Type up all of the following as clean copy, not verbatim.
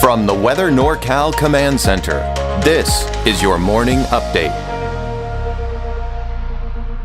From the Weather NorCal Command Center, this is your morning update.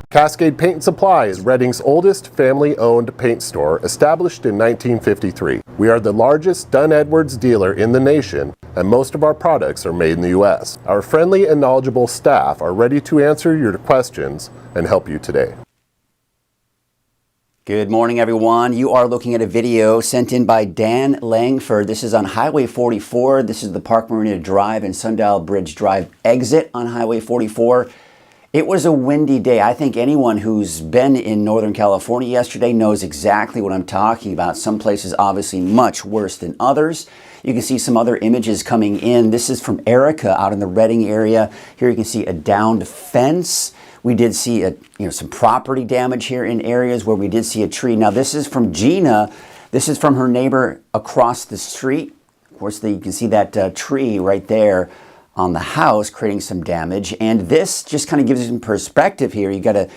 Cascade Paint and Supply is Reading's oldest family-owned paint store, established in 1953. We are the largest Dunn Edwards dealer in the nation, and most of our products are made in the U.S. Our friendly and knowledgeable staff are ready to answer your questions and help you today. Good morning, everyone. You are looking at a video sent in by Dan Langford. This is on Highway 44. This is the Park Marina Drive and Sundial Bridge Drive exit on Highway 44. It was a windy day. I think anyone who's been in Northern California yesterday knows exactly what I'm talking about. Some places obviously much worse than others. You can see some other images coming in. This is from Erica out in the Reading area. Here you can see a downed fence. We did see some property damage here in areas where we did see a tree. Now this is from Gina. This is from her neighbor across the street. Of course, you can see that tree right there on the house creating some damage. And this just kind of gives you some perspective here. You got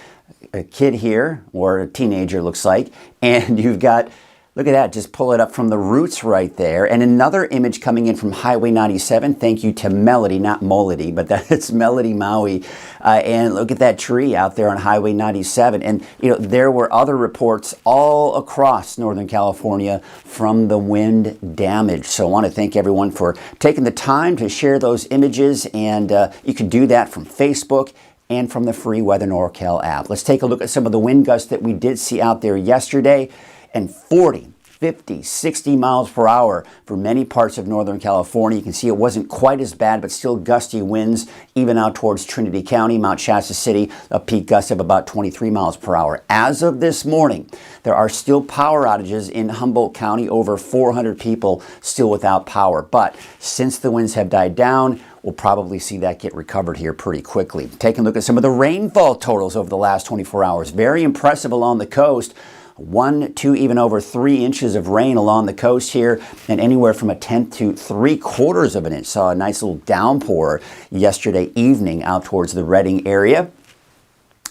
a kid here, or a teenager looks like, and you've got, look at that, just pull it up from the roots right there. And another image coming in from Highway 97. Thank you to Melody, not Molody, but that's Melody Maui. And look at that tree out there on Highway 97. And there were other reports all across Northern California from the wind damage. So I want to thank everyone for taking the time to share those images. And you can do that from Facebook and from the free Weather NorCal app. Let's take a look at some of the wind gusts that we did see out there yesterday. And 40, 50, 60 miles per hour for many parts of Northern California. You can see it wasn't quite as bad, but still gusty winds, even out towards Trinity County, Mount Shasta City, a peak gust of about 23 miles per hour. As of this morning, there are still power outages in Humboldt County, over 400 people still without power. But since the winds have died down, we'll probably see that get recovered here pretty quickly. Taking a look at some of the rainfall totals over the last 24 hours. Very impressive along the coast. 1, 2, even over 3 inches of rain along the coast here, and anywhere from 1/10 to 3/4 of an inch. Saw a nice little downpour yesterday evening out towards the Reading area.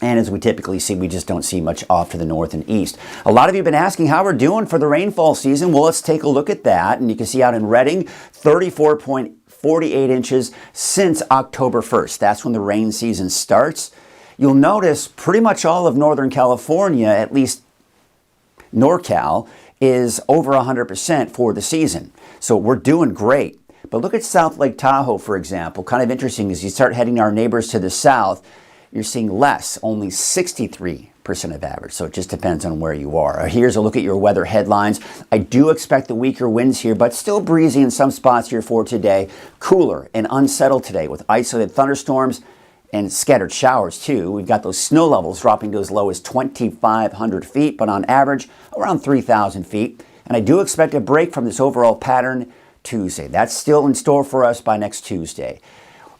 And as we typically see, we just don't see much off to the north and east. A lot of you have been asking how we're doing for the rainfall season. Well, let's take a look at that. And you can see out in Reading, 34.48 inches since October 1st. That's when the rain season starts. You'll notice pretty much all of Northern California, at least NorCal, is over 100% for the season. So we're doing great. But look at South Lake Tahoe, for example. Kind of interesting as you start heading to our neighbors to the south, you're seeing less, only 63% of average. So it just depends on where you are. Here's a look at your weather headlines. I do expect the weaker winds here, but still breezy in some spots here for today. Cooler and unsettled today with isolated thunderstorms and scattered showers too. We've got those snow levels dropping to as low as 2,500 feet, but on average around 3,000 feet. And I do expect a break from this overall pattern Tuesday. That's still in store for us by next Tuesday.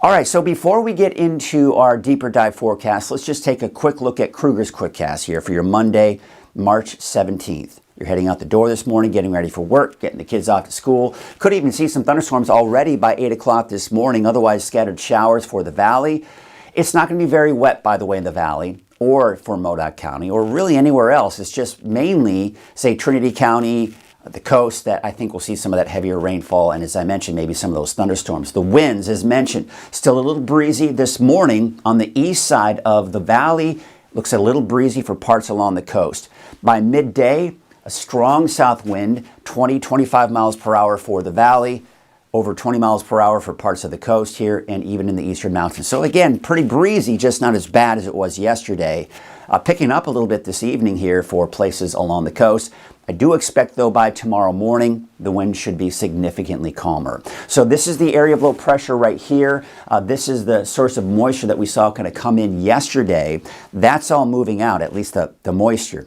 All right, so before we get into our deeper dive forecast, let's just take a quick look at Krueger's Quickcast here for your Monday, March 17th. You're heading out the door this morning, getting ready for work, getting the kids off to school. Could even see some thunderstorms already by 8 o'clock this morning, otherwise scattered showers for the valley. It's not going to be very wet, by the way, in the valley or for Modoc County or really anywhere else. It's just mainly, say, Trinity County, the coast, that I think we'll see some of that heavier rainfall. And as I mentioned, maybe some of those thunderstorms. The winds, as mentioned, still a little breezy this morning on the east side of the valley. Looks a little breezy for parts along the coast. By midday, a strong south wind, 20, 25 miles per hour for the valley. Over 20 miles per hour for parts of the coast here and even in the eastern mountains. So again, pretty breezy, just not as bad as it was yesterday. Picking up a little bit this evening here for places along the coast. I do expect, though, by tomorrow morning, the wind should be significantly calmer. So this is the area of low pressure right here. This is the source of moisture that we saw kind of come in yesterday. That's all moving out, at least the moisture.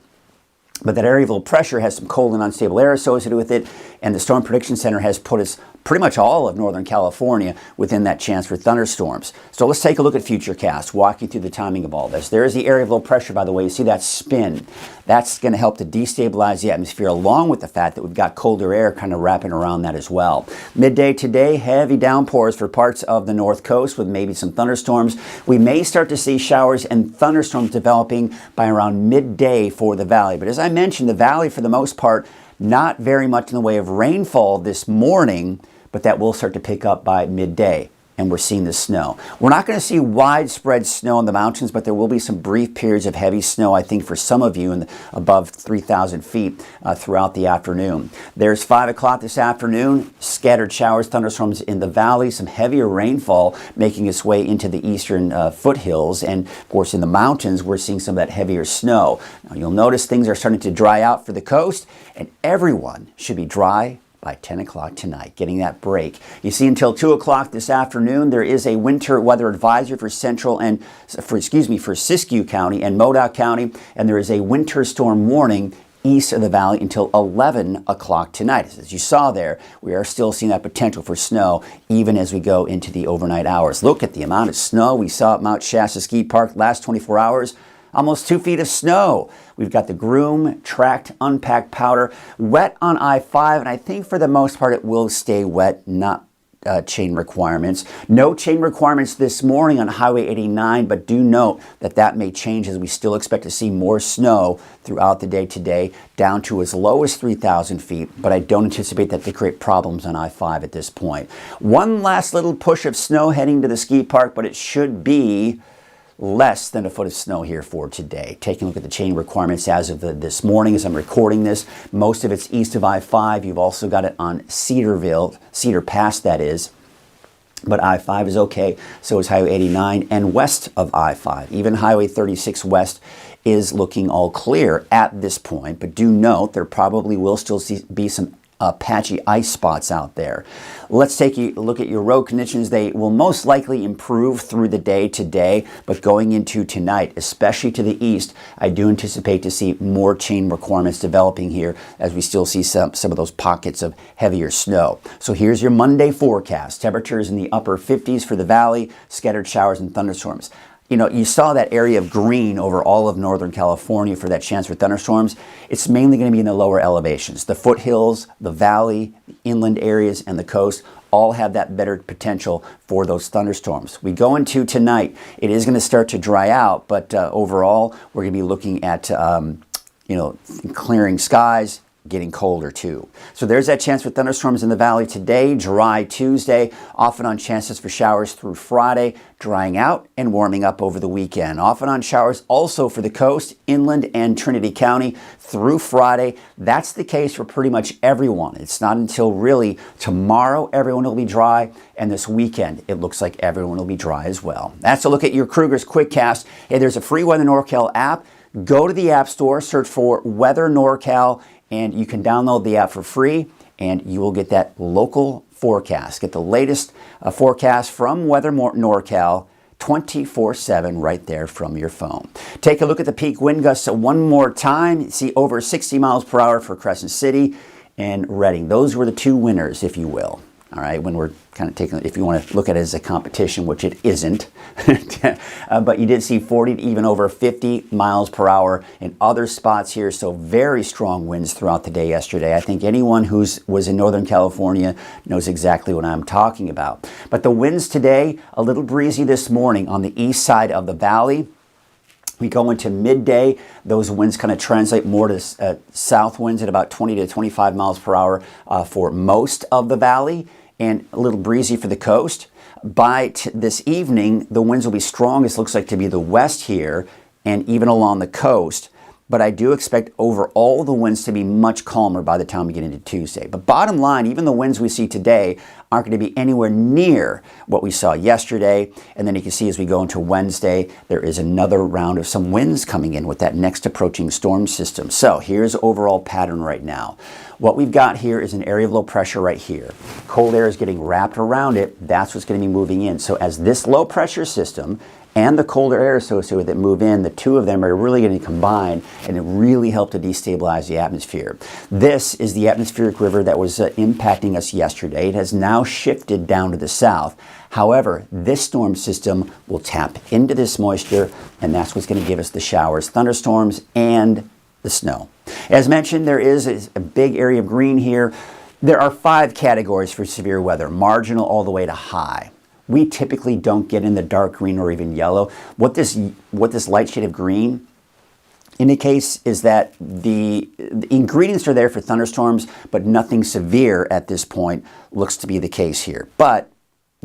But that area of low pressure has some cold and unstable air associated with it, and the Storm Prediction Center has put us pretty much all of Northern California within that chance for thunderstorms. So let's take a look at Futurecast, walk you through the timing of all this. There is the area of low pressure, by the way. You see that spin. That's going to help to destabilize the atmosphere, along with the fact that we've got colder air kind of wrapping around that as well. Midday today, heavy downpours for parts of the north coast with maybe some thunderstorms. We may start to see showers and thunderstorms developing by around midday for the valley. But as I mentioned, the valley, for the most part, not very much in the way of rainfall this morning, but that will start to pick up by midday. And we're seeing the snow. We're not going to see widespread snow in the mountains, but there will be some brief periods of heavy snow, I think, for some of you above 3,000 feet throughout the afternoon. There's 5 o'clock this afternoon, scattered showers, thunderstorms in the valley, some heavier rainfall making its way into the eastern foothills. And, of course, in the mountains, we're seeing some of that heavier snow. Now, you'll notice things are starting to dry out for the coast, and everyone should be dry by 10 o'clock tonight, getting that break. You see, until 2 o'clock this afternoon, there is a winter weather advisory for for Siskiyou County and Modoc County, and there is a winter storm warning east of the valley until 11 o'clock tonight. As you saw there, we are still seeing that potential for snow even as we go into the overnight hours. Look at the amount of snow we saw at Mount Shasta Ski Park last 24 hours. Almost 2 feet of snow. We've got the Groom, tracked, unpacked powder, wet on I-5, and I think for the most part it will stay wet, not chain requirements. No chain requirements this morning on Highway 89, but do note that that may change as we still expect to see more snow throughout the day today, down to as low as 3,000 feet, but I don't anticipate that to create problems on I-5 at this point. One last little push of snow heading to the ski park, but it should be less than a foot of snow here for today. Taking a look at the chain requirements as of this morning as I'm recording this, most of it's east of I-5. You've also got it on Cedar Pass, that is. But I-5 is okay, so is Highway 89 and west of I-5. Even Highway 36 west is looking all clear at this point, but do note there probably will still be some patchy ice spots out there. Let's take a look at your road conditions. They will most likely improve through the day today, but going into tonight, especially to the east, I do anticipate to see more chain requirements developing here as we still see some of those pockets of heavier snow. So here's your Monday forecast. Temperatures in the upper 50s for the valley, scattered showers and thunderstorms. You know, you saw that area of green over all of Northern California for that chance for thunderstorms. It's mainly going to be in the lower elevations. The foothills, the valley, the inland areas, and the coast all have that better potential for those thunderstorms. We go into tonight, it is going to start to dry out, but overall, we're going to be looking at, clearing skies, getting colder too. So there's that chance for thunderstorms in the valley today, dry Tuesday, off and on chances for showers through Friday, drying out and warming up over the weekend. Off and on showers also for the coast, inland and Trinity County through Friday. That's the case for pretty much everyone. It's not until really tomorrow everyone will be dry, and this weekend it looks like everyone will be dry as well. That's a look at your Krueger's QuickCast. Hey, there's a free Weather NorCal app. Go to the App Store, search for Weather NorCal, and you can download the app for free, and you will get that local forecast. Get the latest forecast from Weather NorCal 24/7 right there from your phone. Take a look at the peak wind gusts one more time. See over 60 miles per hour for Crescent City and Redding. Those were the two winners, if you will. All right, when we're kind of taking, if you want to look at it as a competition, which it isn't, but you did see 40 to even over 50 miles per hour in other spots here, so very strong winds throughout the day yesterday. I think anyone who was in Northern California knows exactly what I'm talking about. But the winds today, a little breezy this morning on the east side of the valley. We go into midday, those winds kind of translate more to south winds at about 20 to 25 miles per hour for most of the valley, and a little breezy for the coast. By this evening, the winds will be strongest, looks like to be the west here, and even along the coast. But I do expect overall the winds to be much calmer by the time we get into Tuesday. But bottom line, even the winds we see today aren't going to be anywhere near what we saw yesterday. And then you can see as we go into Wednesday, there is another round of some winds coming in with that next approaching storm system. So here's overall pattern right now. What we've got here is an area of low pressure right here. Cold air is getting wrapped around it. That's what's going to be moving in. So as this low pressure system and the colder air associated with it move in, the two of them are really going to combine and really help to destabilize the atmosphere. This is the atmospheric river that was impacting us yesterday. It has now shifted down to the south. However, this storm system will tap into this moisture, and that's what's going to give us the showers, thunderstorms, and the snow. As mentioned, there is a big area of green here. There are 5 categories for severe weather, marginal all the way to high. We typically don't get in the dark green or even yellow. What this light shade of green indicates is that the ingredients are there for thunderstorms, but nothing severe at this point looks to be the case here. But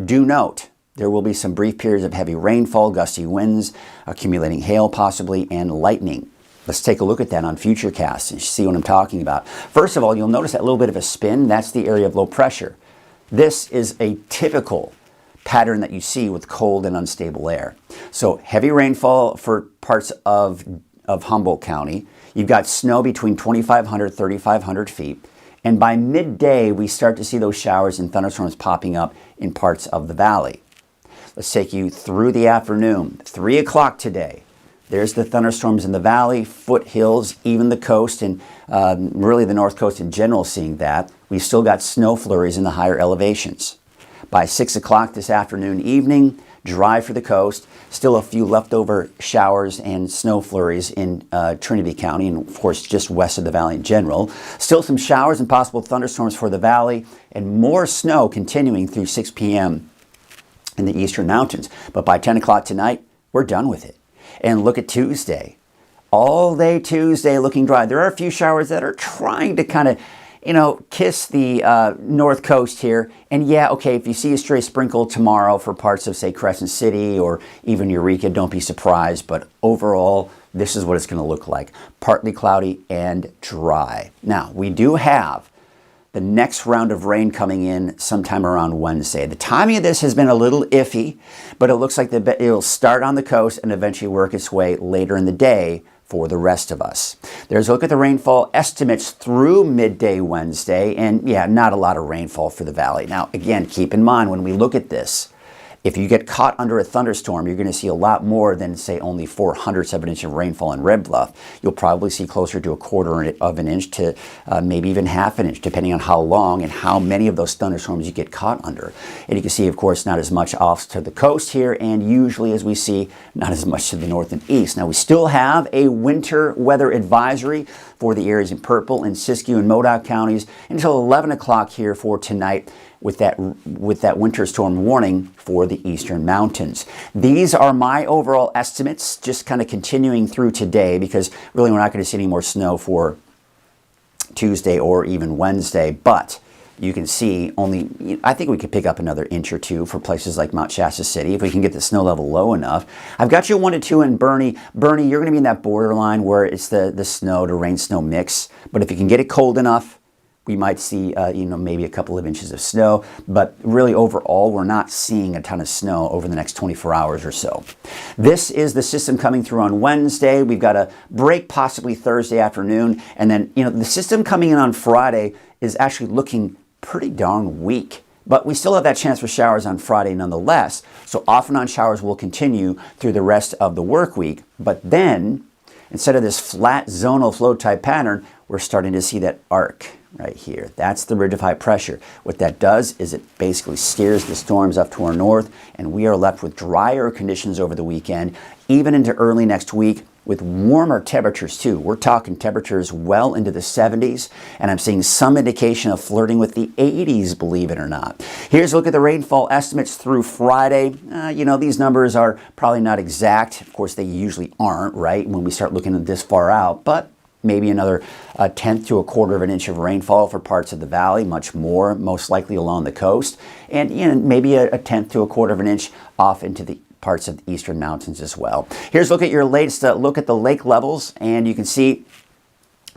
do note, there will be some brief periods of heavy rainfall, gusty winds, accumulating hail possibly, and lightning. Let's take a look at that on Futurecast and see what I'm talking about. First of all, you'll notice that little bit of a spin. That's the area of low pressure. This is a typical pattern that you see with cold and unstable air. So heavy rainfall for parts of Humboldt County. You've got snow between 2,500, 3,500 feet. And by midday, we start to see those showers and thunderstorms popping up in parts of the valley. Let's take you through the afternoon. 3 o'clock today. There's the thunderstorms in the valley, foothills, even the coast, and really the north coast in general seeing that. We've still got snow flurries in the higher elevations. By 6 o'clock this afternoon, evening, dry for the coast. Still a few leftover showers and snow flurries in Trinity County, and of course just west of the valley in general. Still some showers and possible thunderstorms for the valley, and more snow continuing through 6 p.m. in the eastern mountains. But by 10 o'clock tonight, we're done with it. And look at Tuesday. All day Tuesday looking dry. There are a few showers that are trying to kind of kiss the north coast here. And yeah, okay, if you see a stray sprinkle tomorrow for parts of, say, Crescent City or even Eureka, don't be surprised. But overall, this is what it's going to look like. Partly cloudy and dry. Now, we do have the next round of rain coming in sometime around Wednesday. The timing of this has been a little iffy, but it looks like it'll start on the coast and eventually work its way later in the day for the rest of us. There's a look at the rainfall estimates through midday Wednesday, and yeah, not a lot of rainfall for the valley. Now, again, keep in mind when we look at this, if you get caught under a thunderstorm, you're going to see a lot more than, say, only 0.04 of an inch of rainfall in Red Bluff. You'll probably see closer to 1/4 of an inch to maybe even 1/2 an inch, depending on how long and how many of those thunderstorms you get caught under. And you can see, of course, not as much off to the coast here, and usually, as we see, not as much to the north and east. Now, we still have a winter weather advisory for the areas in purple in Siskiyou and Modoc counties until 11 o'clock here for tonight, with that winter storm warning for the eastern mountains. These are my overall estimates, just kind of continuing through today, because really we're not going to see any more snow for Tuesday or even Wednesday, but you can see I think we could pick up another inch or two for places like Mount Shasta City if we can get the snow level low enough. I've got you 1 to 2 in Bernie. Bernie, you're going to be in that borderline where it's the snow to rain snow mix, but if you can get it cold enough, we might see, maybe a couple of inches of snow, but really overall, we're not seeing a ton of snow over the next 24 hours or so. This is the system coming through on Wednesday. We've got a break possibly Thursday afternoon, and then, the system coming in on Friday is actually looking pretty darn weak. But we still have that chance for showers on Friday nonetheless. So off and on showers will continue through the rest of the work week. But then, instead of this flat zonal flow type pattern, we're starting to see that arc right here. That's the ridge of high pressure. What that does is it basically steers the storms up to our north, and we are left with drier conditions over the weekend, even into early next week, with warmer temperatures too. We're talking temperatures well into the 70s, and I'm seeing some indication of flirting with the 80s, believe it or not. Here's a look at the rainfall estimates through Friday. These numbers are probably not exact. Of course, they usually aren't, right, when we start looking at this far out, but maybe another 1/10 to 1/4 of an inch of rainfall for parts of the valley, much more, most likely along the coast, and maybe a 1/10 to 1/4 of an inch off into the parts of the eastern mountains as well. Here's a look at your latest look at the lake levels, and you can see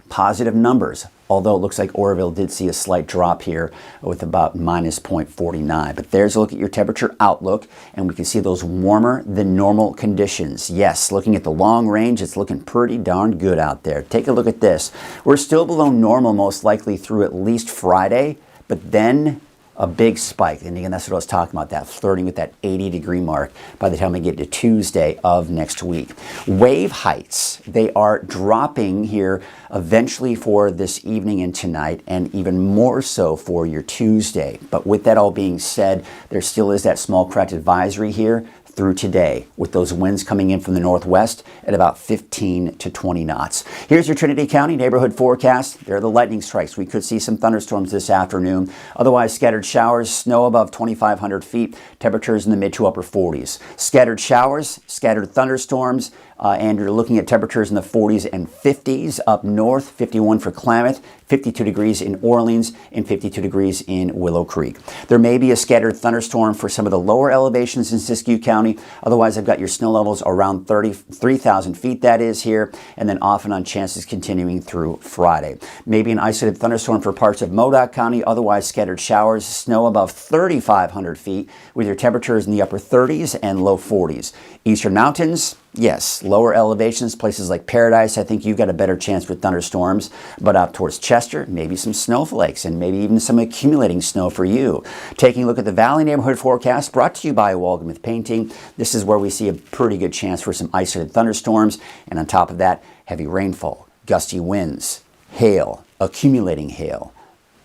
positive numbers, although it looks like Oroville did see a slight drop here with about minus 0.49. But there's a look at your temperature outlook, and we can see those warmer than normal conditions. Yes, looking at the long range, it's looking pretty darn good out there. Take a look at this. We're still below normal most likely through at least Friday, but then a big spike. And again, that's what I was talking about, that flirting with that 80-degree mark by the time we get to Tuesday of next week. Wave heights, they are dropping here eventually for this evening and tonight, and even more so for your Tuesday. But with that all being said, there still is that small craft advisory here through today, with those winds coming in from the northwest at about 15 to 20 knots. Here's your Trinity County neighborhood forecast. There are the lightning strikes. We could see some thunderstorms this afternoon. Otherwise, scattered showers, snow above 2,500 feet, temperatures in the mid to upper 40s. Scattered showers, scattered thunderstorms, and you're looking at temperatures in the 40s and 50s. Up north, 51 for Klamath, 52 degrees in Orleans, and 52 degrees in Willow Creek. There may be a scattered thunderstorm for some of the lower elevations in Siskiyou County. Otherwise, I've got your snow levels around 33,000 feet, that is here, and then off and on chances continuing through Friday. Maybe an isolated thunderstorm for parts of Modoc County. Otherwise, scattered showers, snow above 3,500 feet with your temperatures in the upper 30s and low 40s. Eastern mountains, yes, lower elevations, places like Paradise, I think you've got a better chance with thunderstorms. But up towards Chester, maybe some snowflakes and maybe even some accumulating snow for you. Taking a look at the Valley neighborhood forecast brought to you by Walgamuth Painting. This is where we see a pretty good chance for some isolated thunderstorms. And on top of that, heavy rainfall, gusty winds, hail, accumulating hail,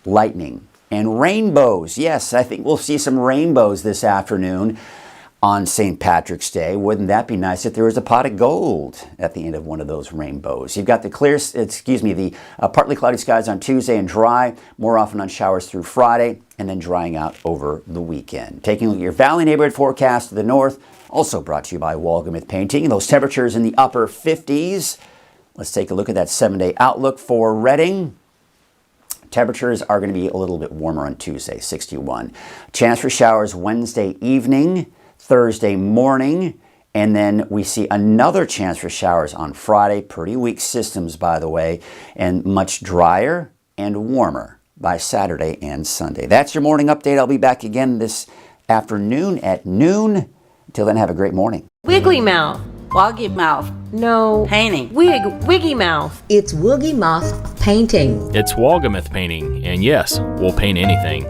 lightning, and rainbows. Yes, I think we'll see some rainbows this afternoon on St. Patrick's Day. Wouldn't that be nice if there was a pot of gold at the end of one of those rainbows? You've got the partly cloudy skies on Tuesday and dry, more often on showers through Friday, and then drying out over the weekend. Taking a look at your Valley neighborhood forecast to the north, also brought to you by Walgamuth Painting. Those temperatures in the upper 50s. Let's take a look at that 7-day outlook for Redding. Temperatures are going to be a little bit warmer on Tuesday, 61. Chance for showers Wednesday evening, Thursday morning, and then we see another chance for showers on Friday. Pretty weak systems, by the way, and much drier and warmer by Saturday and Sunday. That's your morning update. I'll be back again this afternoon at noon. Until then, have a great morning. Wiggly mouth. Woggy mouth. No. Painting. Wiggy mouth. It's Woogie Moth Painting. It's Walgamuth Painting, and yes, we'll paint anything.